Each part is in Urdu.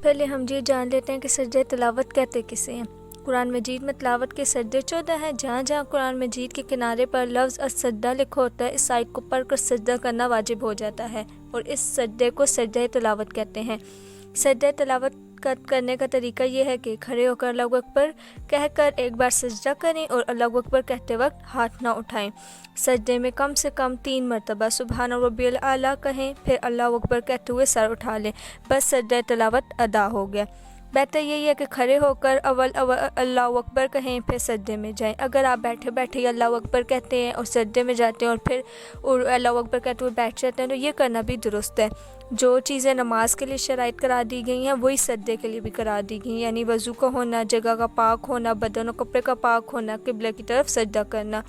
پہلے ہم یہ جان لیتے ہیں کہ سجدہ تلاوت کہتے کسے ہیں۔ قرآن مجید میں تلاوت کے سجدے 14 ہیں۔ جہاں جہاں قرآن مجید کے کنارے پر لفظ السجدہ لکھا ہوتا ہے، اس آیت کو پڑھ کر سجدہ کرنا واجب ہو جاتا ہے، اور اس سجدے کو سجدہ تلاوت کہتے ہیں۔ سجدہ تلاوت کرنے کا طریقہ یہ ہے کہ کھڑے ہو کر اللہ اکبر کہہ کر ایک بار سجدہ کریں اور اللہ اکبر کہتے وقت ہاتھ نہ اٹھائیں۔ سجدے میں کم سے کم 3 مرتبہ سبحان ربی الاعلیٰ کہیں، پھر اللہ اکبر کہتے ہوئے سر اٹھا لیں، بس سجدہ تلاوت ادا ہو گیا۔ بہتر یہی ہے کہ کھڑے ہو کر اول اللہ اکبر کہیں، پھر سجدے میں جائیں۔ اگر آپ بیٹھے بیٹھے ہی اللہ اکبر کہتے ہیں اور سجدے میں جاتے ہیں اور پھر اللہ اکبر کہتے ہوئے بیٹھ جاتے ہیں تو یہ کرنا بھی درست ہے۔ جو چیزیں نماز کے لیے شرائط قرار دی گئی ہیں وہی سجدے کے لیے بھی قرار دی گئی ہیں، یعنی وضو کا ہونا، جگہ کا پاک ہونا، بدن و کپڑے کا پاک ہونا، قبلہ کی طرف سجدہ کرنا۔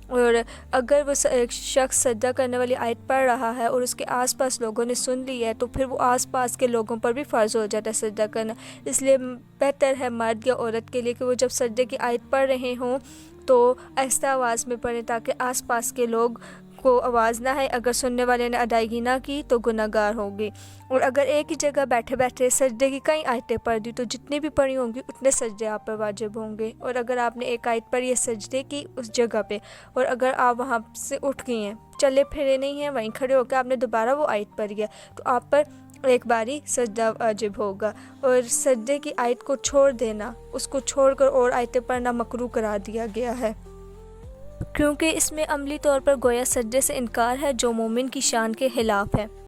اور اگر وہ ایک شخص سجدہ کرنے والی آیت پڑھ رہا ہے اور اس کے آس پاس لوگوں نے سن لی ہے تو پھر وہ آس پاس کے لوگوں پر بھی فرض ہو جاتا ہے سجدہ کرنا۔ اس لیے بہتر ہے مرد یا عورت کے لیے کہ وہ جب سجدے کی آیت پڑھ رہے ہوں تو آہستہ آواز میں پڑھیں تاکہ آس پاس کے لوگ کو آواز نہ ہے۔ اگر سننے والے نے ادائیگی نہ کی تو گناہ گار ہوگی۔ اور اگر ایک ہی جگہ بیٹھے بیٹھے سجدے کی کئی آیتیں پڑھ دی تو جتنی بھی پڑھی ہوں گی اتنے سجدے آپ پر واجب ہوں گے۔ اور اگر آپ نے ایک آیت پڑھی ہے سجدے کی اس جگہ پہ، اور اگر آپ وہاں سے اٹھ گئی ہیں، چلے پھرے نہیں ہیں، وہیں کھڑے ہو کے آپ نے دوبارہ وہ آیت پڑھی ہے تو آپ پر ایک باری سجدہ واجب ہوگا۔ اور سجدے کی آیت کو چھوڑ دینا، اس کو چھوڑ کر اور آیتیں پڑھنا مکروہ قرار دیا گیا ہے، کیونکہ اس میں عملی طور پر گویا سجدے سے انکار ہے جو مومن کی شان کے خلاف ہے۔